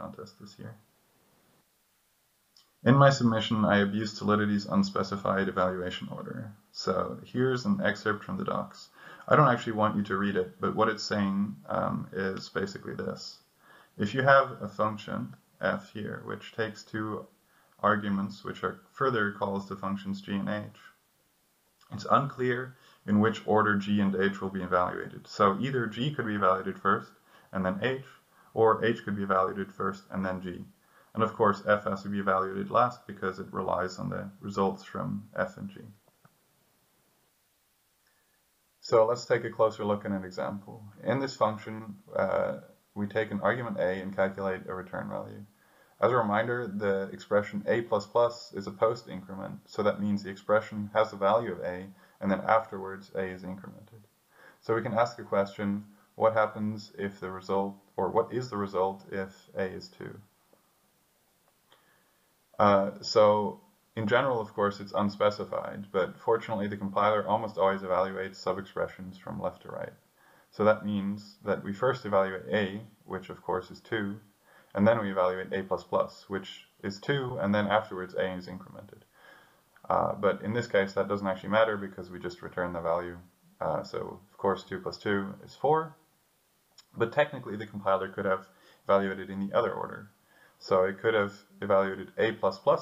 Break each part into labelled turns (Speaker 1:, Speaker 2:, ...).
Speaker 1: contest this year. In my submission, I have used Solidity's unspecified evaluation order. So here's an excerpt from the docs. I don't actually want you to read it, but what it's saying is basically this. If you have a function, f here, which takes two arguments, which are further calls to functions g and h, it's unclear in which order g and h will be evaluated. So either g could be evaluated first and then h, or h could be evaluated first and then g. And of course, f has to be evaluated last because it relies on the results from f and g. So let's take a closer look at an example. In this function, we take an argument a and calculate a return value. As a reminder, the expression a++ is a post increment, so that means the expression has the value of a, and then afterwards a is incremented. So we can ask the question, what happens if the result, or what is the result if a is 2? So in general, of course, it's unspecified, but fortunately the compiler almost always evaluates sub-expressions from left to right. So that means that we first evaluate a, which of course is 2, and then we evaluate a++, which is 2, and then afterwards a is incremented. But in this case, that doesn't actually matter because we just return the value. So of course 2 + 2 is 4, but technically the compiler could have evaluated in the other order. So it could have evaluated a++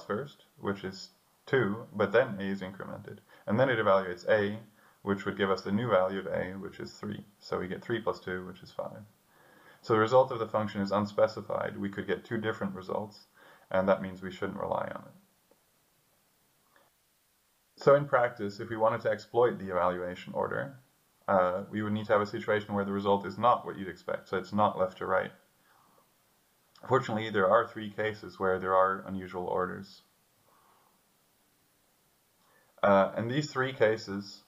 Speaker 1: first, which is 2, but then a is incremented. And then it evaluates a, which would give us the new value of a, which is 3. So we get 3 + 2, which is 5. So the result of the function is unspecified. We could get two different results, and that means we shouldn't rely on it. So in practice, if we wanted to exploit the evaluation order, we would need to have a situation where the result is not what you'd expect, so it's not left to right. Fortunately, there are 3 cases where there are unusual orders. And these 3 cases,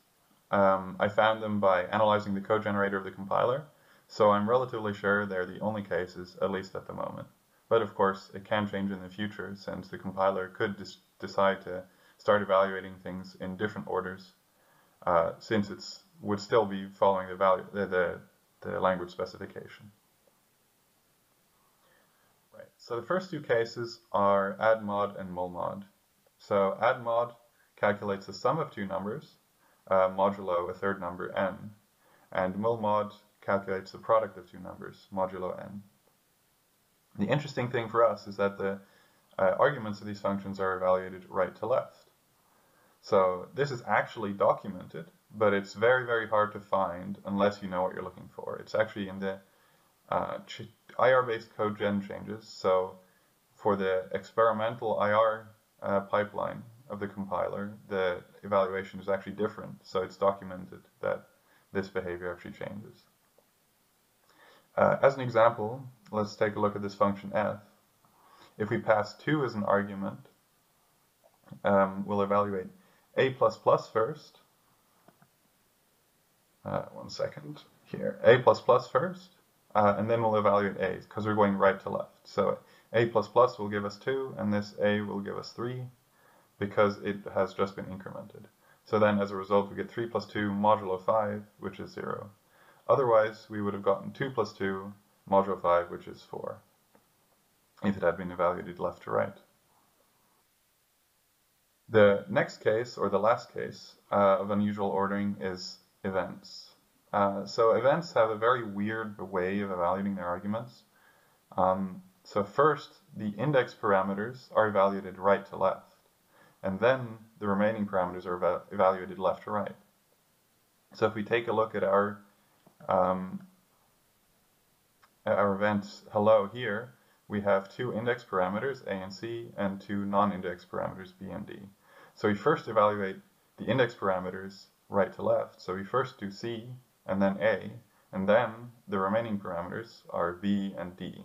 Speaker 1: I found them by analyzing the code generator of the compiler, so I'm relatively sure they're the only cases, at least at the moment. But of course, it can change in the future, since the compiler could decide to start evaluating things in different orders, since it would still be following the language specification. Right. So the first 2 cases are addMod and mulmod. So addMod calculates the sum of 2 numbers, modulo a third number n, and mulmod calculates the product of 2 numbers, modulo n. The interesting thing for us is that the arguments of these functions are evaluated right to left. So this is actually documented, but it's very, very hard to find unless you know what you're looking for. It's actually in the IR-based code gen changes. So for the experimental IR pipeline of the compiler, the evaluation is actually different. So it's documented that this behavior actually changes. As an example, let's take a look at this function f. If we pass 2 as an argument, we'll evaluate a++ first. One second here. A++ first, and then we'll evaluate a, because we're going right to left. So a++ will give us 2, and this a will give us 3, because it has just been incremented. So then as a result, we get 3 + 2 modulo 5, which is 0. Otherwise, we would have gotten 2 + 2 modulo 5, which is 4, if it had been evaluated left to right. The next case, or the last case, of unusual ordering is events. So events have a very weird way of evaluating their arguments. So first, the index parameters are evaluated right to left, and then the remaining parameters are evaluated left to right. So if we take a look at our event hello here, we have 2 index parameters, a and c, and 2 non-index parameters, b and d. So we first evaluate the index parameters right to left. So we first do c, and then a, and then the remaining parameters are b and d.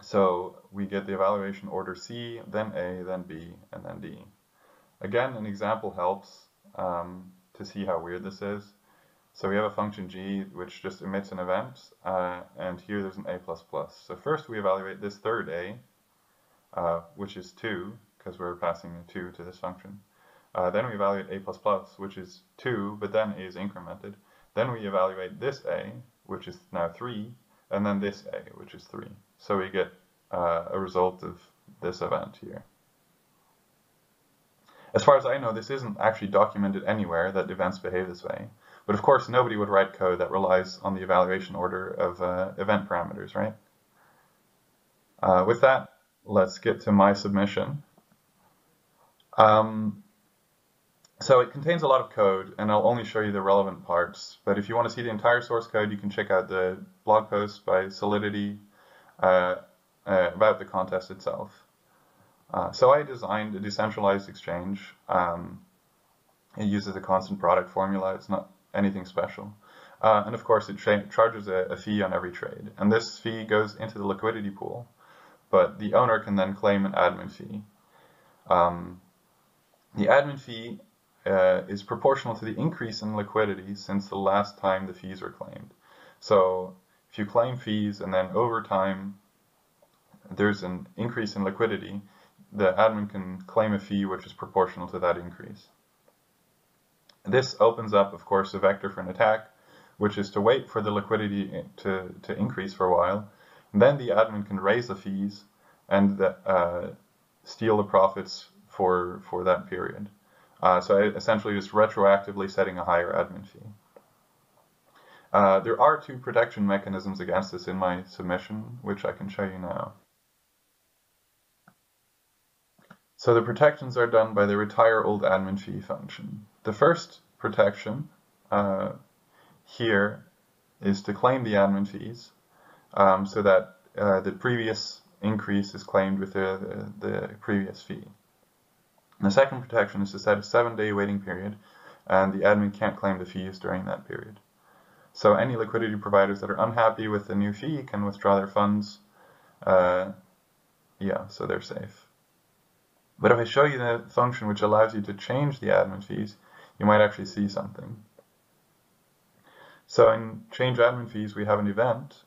Speaker 1: So we get the evaluation order c, then a, then b, and then d. Again, an example helps to see how weird this is. So we have a function g which just emits an event, and here there's an a++. So first we evaluate this third a, which is 2, because we're passing a 2 to this function. Then we evaluate a++, which is 2, but then a is incremented. Then we evaluate this a, which is now 3, and then this a, which is 3. So we get a result of this event here. As far as I know, this isn't actually documented anywhere that events behave this way. But of course, nobody would write code that relies on the evaluation order of event parameters, right? With that, let's get to my submission. So it contains a lot of code, and I'll only show you the relevant parts. But if you want to see the entire source code, you can check out the blog post by Solidity about the contest itself. So I designed a decentralized exchange. It uses a constant product formula. It's not anything special. And of course, it charges a fee on every trade. And this fee goes into the liquidity pool, but the owner can then claim an admin fee. The admin fee is proportional to the increase in liquidity since the last time the fees were claimed. So if you claim fees and then over time there's an increase in liquidity, the admin can claim a fee which is proportional to that increase. This opens up, of course, a vector for an attack, which is to wait for the liquidity to increase for a while. And then the admin can raise the fees and steal the profits for that period. So essentially just retroactively setting a higher admin fee. There are two protection mechanisms against this in my submission, which I can show you now. So the protections are done by the retire old admin fee function. The first protection here is to claim the admin fees so that the previous increase is claimed with the previous fee. And the second protection is to set a 7-day waiting period, and the admin can't claim the fees during that period. So any liquidity providers that are unhappy with the new fee can withdraw their funds. So they're safe. But if I show you the function which allows you to change the admin fees, you might actually see something. So in change admin fees, we have an event,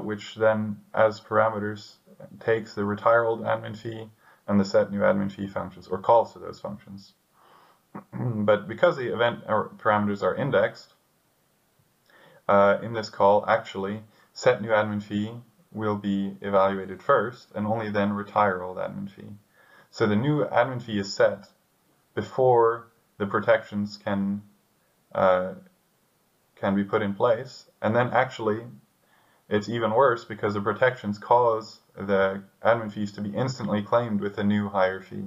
Speaker 1: which then, as parameters, takes the retire old admin fee and the set new admin fee functions, or calls to those functions. But because the event parameters are indexed, in this call, actually, set new admin fee will be evaluated first, and only then retire old admin fee. So the new admin fee is set before the protections can be put in place, and then actually it's even worse because the protections cause the admin fees to be instantly claimed with a new higher fee.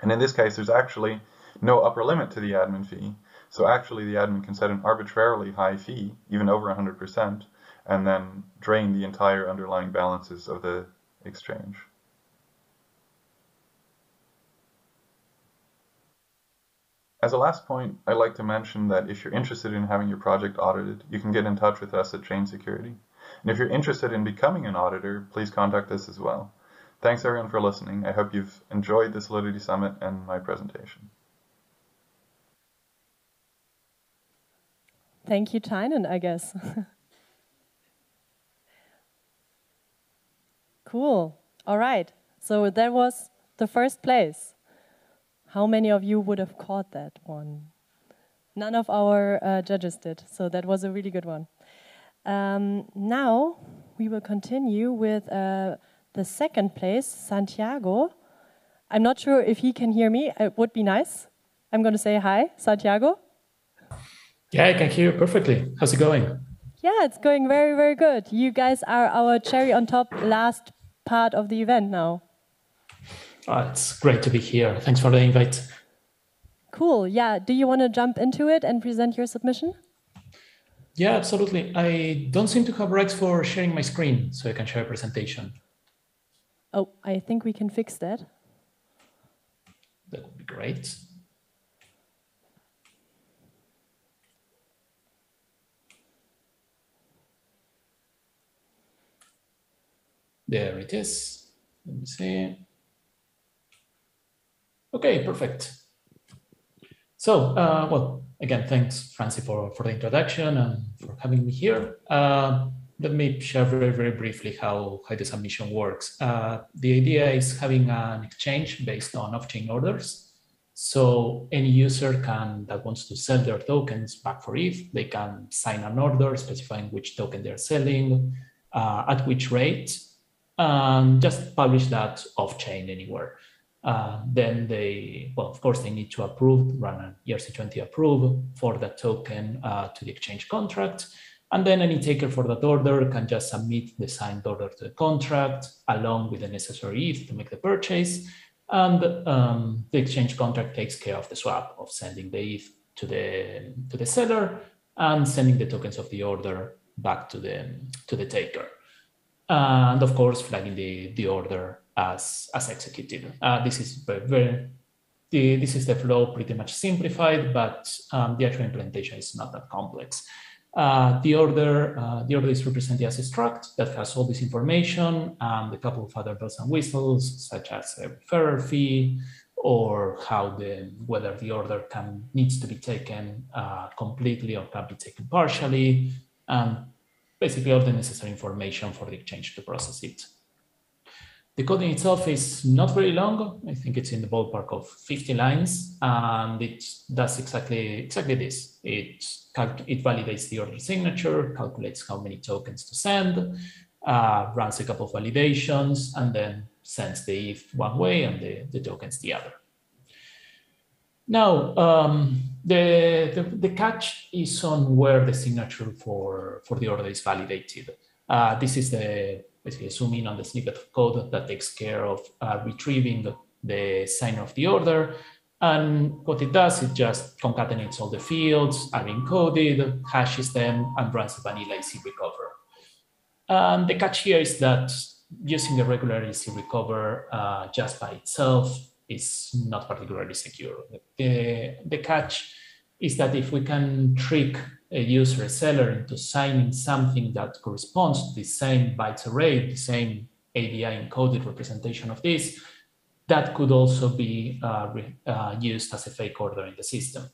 Speaker 1: And in this case, there's actually no upper limit to the admin fee. So actually the admin can set an arbitrarily high fee, even over 100%, and then drain the entire underlying balances of the exchange. As a last point, I'd like to mention that if you're interested in having your project audited, you can get in touch with us at Chain Security. And if you're interested in becoming an auditor, please contact us as well. Thanks everyone for listening. I hope you've enjoyed the Solidity Summit and my presentation.
Speaker 2: Thank you, Tynan, I guess. Cool. All right. So that was the first place. How many of you would have caught that one? None of our judges did, so that was a really good one. Now we will continue with the second place, Santiago. I'm not sure if he can hear me. It would be nice. I'm going to say hi, Santiago.
Speaker 3: Yeah, I can hear you perfectly. How's it going?
Speaker 2: Yeah, it's going very, very good. You guys are our cherry on top last part of the event now.
Speaker 3: It's great to be here. Thanks for the invite.
Speaker 2: Cool. Yeah. Do you want to jump into it and present your submission?
Speaker 3: Yeah, absolutely. I don't seem to have rights for sharing my screen, so I can share a presentation.
Speaker 2: Oh, I think we can fix that.
Speaker 3: That would be great. There it is. Let me see. Okay, perfect. So, well, again, thanks, Francie, for the introduction and for having me here. Let me share very, very briefly how the submission works. The idea is having an exchange based on off-chain orders. So any user that wants to sell their tokens back for ETH, they can sign an order specifying which token they're selling, at which rate, and just publish that off-chain anywhere. Then they, well, of course, they need to approve, run an ERC20 approve for that token to the exchange contract. And then any taker for that order can just submit the signed order to the contract along with the necessary ETH to make the purchase. And the exchange contract takes care of the swap of sending the ETH to the seller and sending the tokens of the order back to the taker. And of course, flagging the order as executed. This is this is the flow pretty much simplified, but the actual implementation is not that complex. The order is represented as a struct that has all this information and a couple of other bells and whistles, such as a referrer fee or whether the order needs to be taken completely or can be taken partially, and basically all the necessary information for the exchange to process it. The coding itself is not very long. I think it's in the ballpark of 50 lines, and it does exactly this. It validates the order signature, calculates how many tokens to send, runs a couple of validations, and then sends the ETH one way and the tokens the other. Now, the catch is on where the signature for the order is validated. This is basically zoom in on the snippet of code that takes care of retrieving the signer of the order. And what it does, it just concatenates all the fields, are encoded, hashes them, and runs a vanilla EC recover. And the catch here is that using a regular EC recover just by itself is not particularly secure. The catch is that if we can trick a user, a seller, into signing something that corresponds to the same bytes array, the same ABI encoded representation of this, that could also be used as a fake order in the system.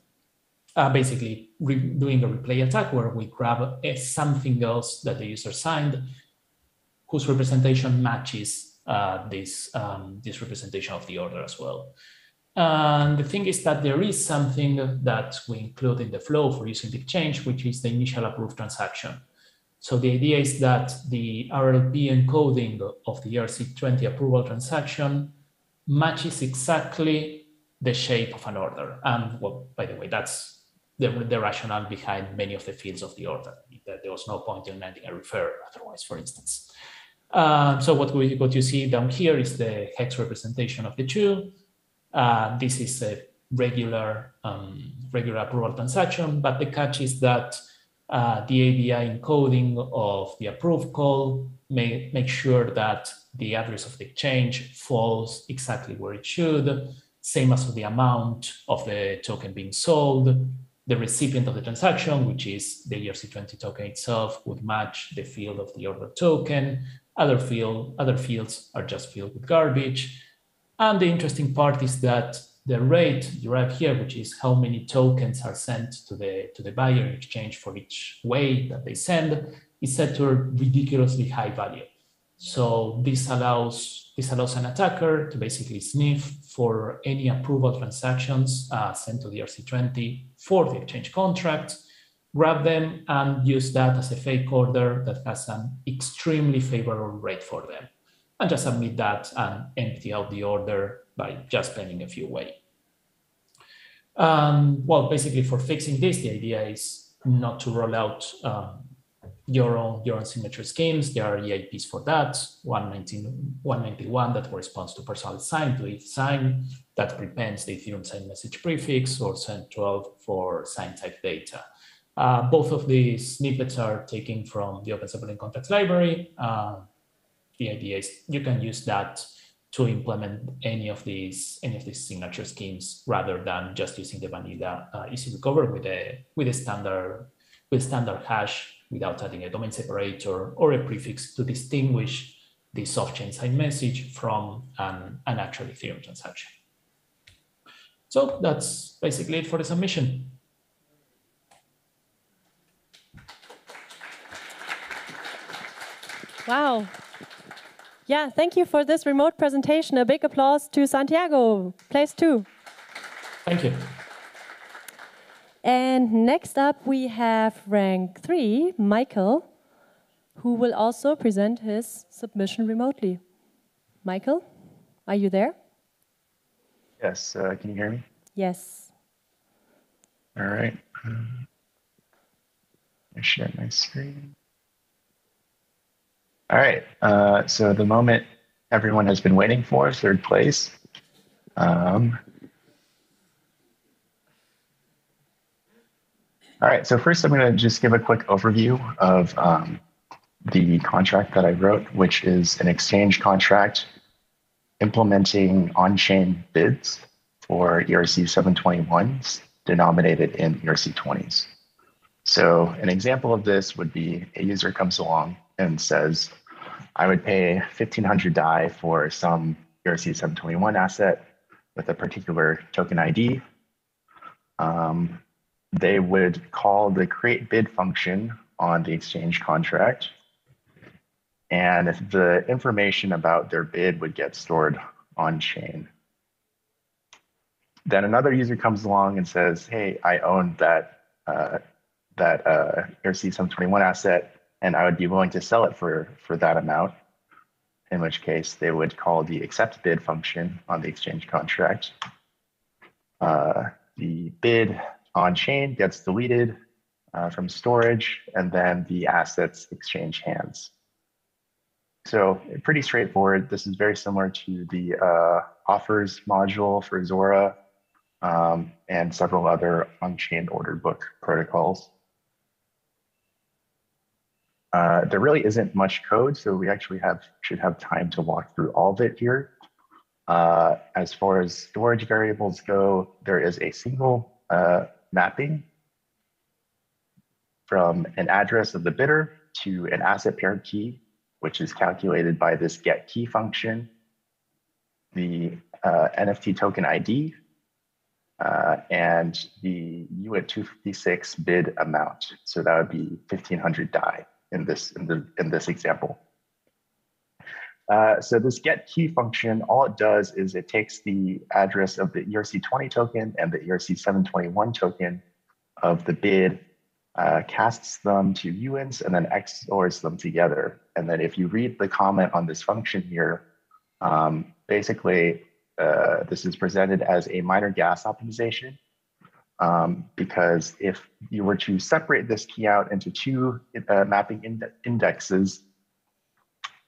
Speaker 3: Basically, doing a replay attack where we grab something else that the user signed, whose representation matches this representation of the order as well. And the thing is that there is something that we include in the flow for using the exchange, which is the initial approved transaction. So the idea is that the RLP encoding of the ERC20 approval transaction matches exactly the shape of an order. And well, by the way, that's the rationale behind many of the fields of the order. There was no point in adding a referrer otherwise, for instance. So what you see down here is the hex representation of the two. This is a regular approval transaction, but the catch is that the ABI encoding of the approved call may make sure that the address of the exchange falls exactly where it should, same as the amount of the token being sold. The recipient of the transaction, which is the ERC20 token itself, would match the field of the order token. Other fields are just filled with garbage. And the interesting part is that the rate derived here, which is how many tokens are sent to the buyer in exchange for each way that they send, is set to a ridiculously high value. So this allows an attacker to basically sniff for any approval transactions sent to the ERC20 for the exchange contract, grab them, and use that as a fake order that has an extremely favorable rate for them, and just submit that and empty out the order by just spending a few way. Well, basically for fixing this, the idea is not to roll out your own signature schemes. There are EIPs for that, 191 that corresponds to personal sign, to ETH sign, that prepends the Ethereum sign message prefix, or SEN12 for sign type data. Both of these snippets are taken from the Open Zeppelin Contracts library. The idea is you can use that to implement any of these signature schemes rather than just using the vanilla EC recover with a standard hash without adding a domain separator or a prefix to distinguish the off-chain sign message from an actual Ethereum transaction. So that's basically it for the submission.
Speaker 2: Wow. Yeah, thank you for this remote presentation. A big applause to Santiago, place 2.
Speaker 3: Thank you.
Speaker 2: And next up, we have rank 3, Michael. who will also present his submission remotely. Michael, are you there?
Speaker 4: Yes, can you hear me?
Speaker 2: Yes.
Speaker 4: All right. I share my screen. All right, so the moment everyone has been waiting for, third place. All right, so first I'm going to just give a quick overview of the contract that I wrote, which is an exchange contract implementing on-chain bids for ERC 721s denominated in ERC 20s. So an example of this would be a user comes along and says, I would pay 1,500 DAI for some ERC 721 asset with a particular token ID. They would call the create bid function on the exchange contract, and the information about their bid would get stored on chain. Then another user comes along and says, hey, I own that ERC 721 asset, and I would be willing to sell it for that amount, in which case they would call the accept bid function on the exchange contract. The bid on chain gets deleted from storage, and then the assets exchange hands. So pretty straightforward. This is very similar to the offers module for Zora and several other on-chain order book protocols. There really isn't much code, so we actually should have time to walk through all of it here. As far as storage variables go, there is a single mapping from an address of the bidder to an asset pair key, which is calculated by this get key function, the NFT token ID, and the UIT 256 bid amount. So that would be 1,500 DAI in this example. So this get key function, all it does is it takes the address of the ERC20 token and the ERC721 token of the bid, casts them to UINTs, and then XORs them together. And then if you read the comment on this function here, basically this is presented as a minor gas optimization, because if you were to separate this key out into two mapping indexes,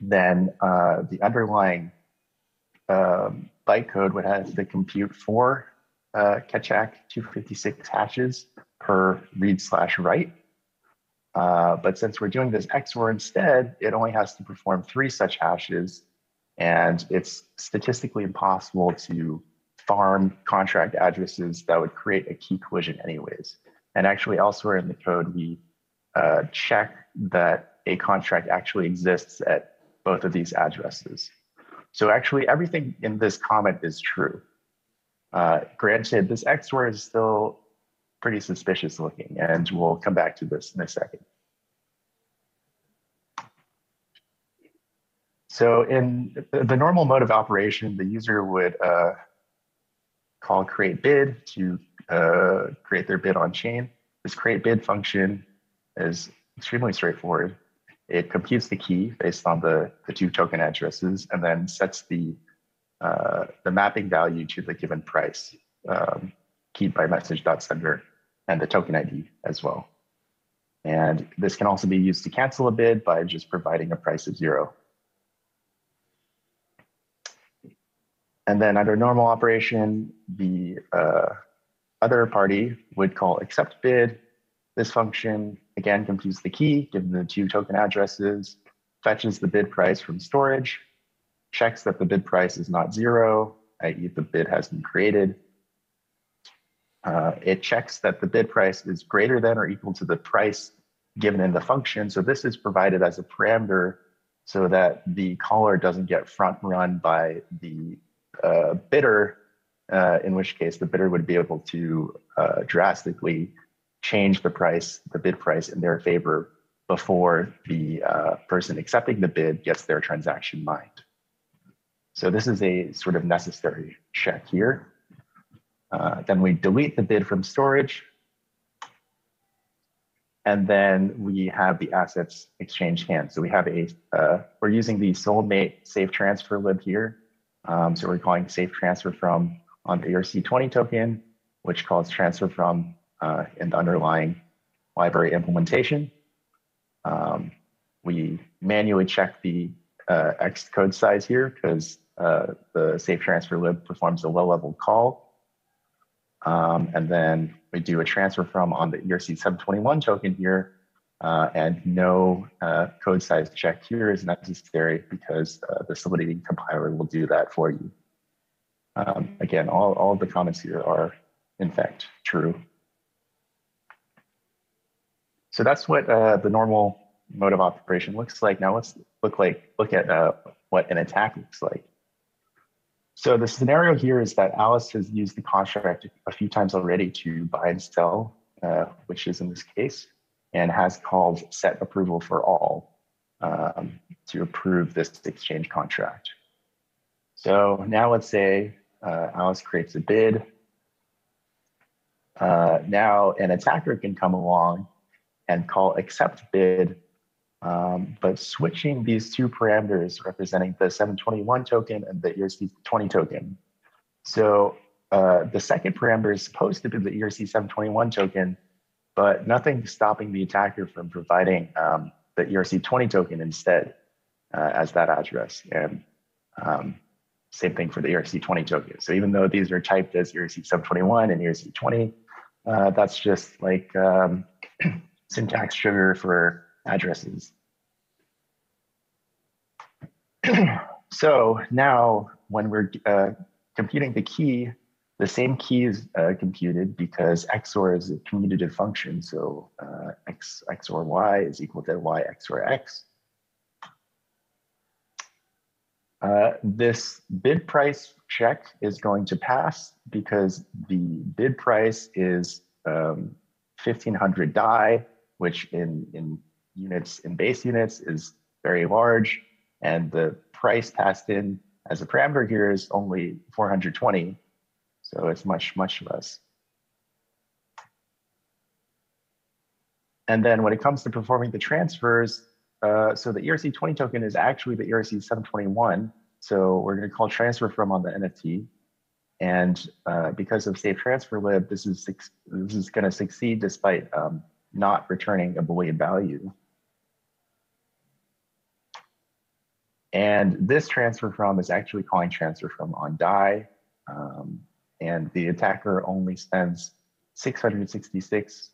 Speaker 4: then the underlying bytecode would have to compute 4 Keccak 256 hashes per read/write. But since we're doing this XOR instead, it only has to perform 3 such hashes, and it's statistically impossible to farm contract addresses that would create a key collision anyways. And actually elsewhere in the code, we check that a contract actually exists at both of these addresses. So actually everything in this comment is true. Granted, this XOR is still pretty suspicious looking, and we'll come back to this in a second. So in the normal mode of operation, the user would call create bid to create their bid on chain. This create bid function is extremely straightforward. It computes the key based on the 2 token addresses, and then sets the mapping value to the given price, keyed by message.sender, and the token ID as well. And this can also be used to cancel a bid by just providing a price of 0. And then under normal operation, the other party would call accept bid. This function, again, computes the key, given the 2 token addresses, fetches the bid price from storage, checks that the bid price is not 0, i.e. the bid has been created. It checks that the bid price is greater than or equal to the price given in the function. So this is provided as a parameter so that the caller doesn't get front run by the bidder, in which case the bidder would be able to drastically change the bid price in their favor before the person accepting the bid gets their transaction mined. So this is a sort of necessary check here. Then we delete the bid from storage. And then we have the assets exchanged hands. So we have we're using the soulmate safe transfer lib here. So we're calling safe transfer from on the ERC20 token, which calls transfer from in the underlying library implementation. We manually check the X code size here because the safe transfer lib performs a low-level call. And then we do a transfer from on the ERC721 token here, and no code size check here is necessary because the Solidity compiler will do that for you. Again, all of the comments here are in fact true. So that's what the normal mode of operation looks like. Now let's look at what an attack looks like. So the scenario here is that Alice has used the contract a few times already to buy and sell, which is in this case, and has called set approval for all to approve this exchange contract. So now let's say Alice creates a bid. Now an attacker can come along and call accept bid, but switching these two parameters representing the 721 token and the ERC20 token. So the second parameter is supposed to be the ERC721 token, but nothing's stopping the attacker from providing the ERC20 token instead as that address. And same thing for the ERC20 token. So even though these are typed as ERC721 and ERC20, that's just like syntax sugar for addresses. So now when we're computing the key, the same key is computed because XOR is a commutative function. So X XOR Y is equal to Y XOR X. This bid price check is going to pass because the bid price is 1,500 DAI, which in units, in base units, is very large, and the price passed in as a parameter here is only 420, so it's much less. And then when it comes to performing the transfers, so the ERC20 token is actually the ERC721, so we're going to call transfer from on the NFT, and because of safe transfer lib, this is going to succeed despite not returning a Boolean value. And this transfer from is actually calling transfer from on DAI, and the attacker only spends 666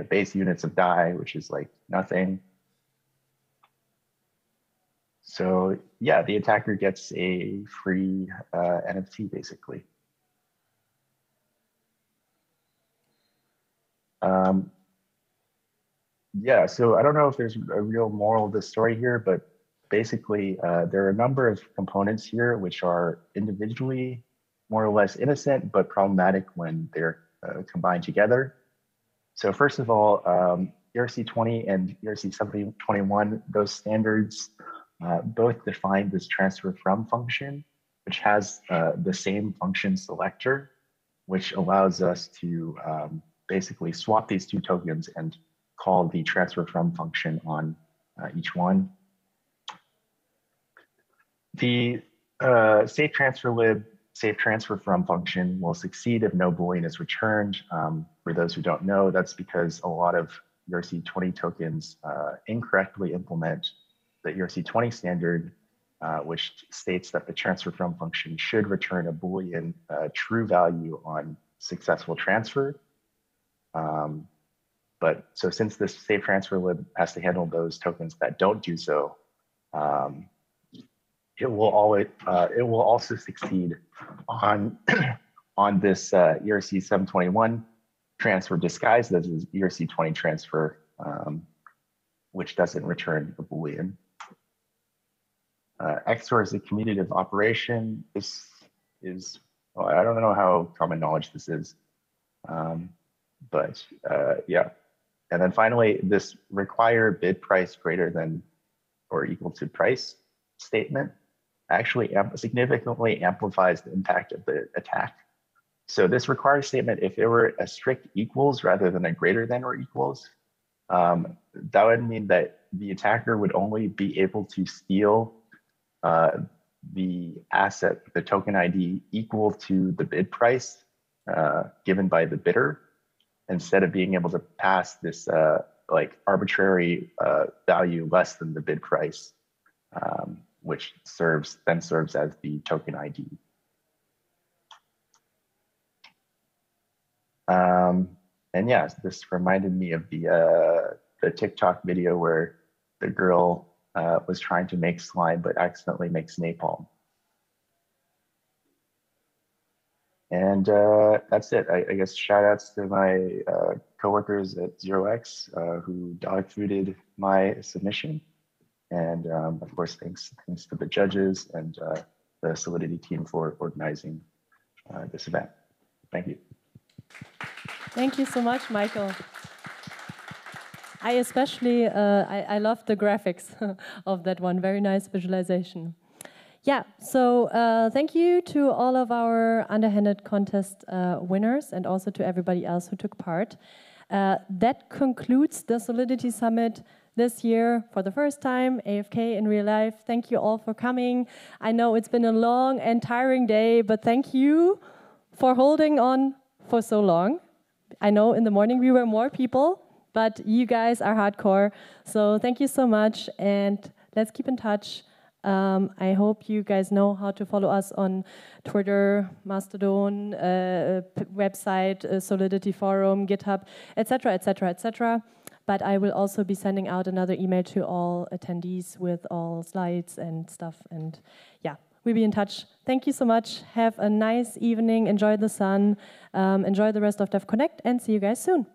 Speaker 4: base units of DAI, which is like nothing. So yeah, the attacker gets a free NFT basically. Yeah, so I don't know if there's a real moral of the story here, but basically there are a number of components here which are individually more or less innocent, but problematic when they're combined together. So first of all, ERC20 and ERC721, those standards both define this transfer from function, which has the same function selector, which allows us to basically swap these two tokens and call the transfer from function on each one. The safe transfer lib safe transfer from function will succeed if no Boolean is returned. For those who don't know, that's because a lot of ERC20 tokens incorrectly implement the ERC20 standard, which states that the transfer from function should return a Boolean true value on successful transfer. But so since this safe transfer lib has to handle those tokens that don't do so, it will also succeed on on this ERC721 transfer disguised as ERC20 transfer, which doesn't return a Boolean. XOR is a commutative operation. This is, well, I don't know how common knowledge this is, but yeah. And then finally, this require bid price greater than or equal to price statement actually significantly amplifies the impact of the attack. So this require statement, if it were a strict equals rather than a greater than or equals, That would mean that the attacker would only be able to steal the asset, the token ID, equal to the bid price given by the bidder, instead of being able to pass this like arbitrary value less than the bid price, which then serves as the token ID. And yeah, this reminded me of the TikTok video where the girl was trying to make slime but accidentally makes napalm. And that's it. I guess shout outs to my coworkers at 0x who dog fooded my submission. And of course, thanks to the judges and the Solidity team for organizing this event. Thank you.
Speaker 2: Thank you so much, Michael. I especially, I love the graphics of that one. Very nice visualization. Yeah, so thank you to all of our Underhanded contest winners and also to everybody else who took part. That concludes the Solidity Summit this year for the first time, AFK in real life. Thank you all for coming. I know it's been a long and tiring day, but thank you for holding on for so long. I know in the morning we were more people, but you guys are hardcore. So thank you so much, and let's keep in touch. I hope you guys know how to follow us on Twitter, Mastodon, website, Solidity Forum, GitHub, etc., etc., etc. But I will also be sending out another email to all attendees with all slides and stuff. And yeah, we'll be in touch. Thank you so much. Have a nice evening. Enjoy the sun. Enjoy the rest of DevConnect, and see you guys soon.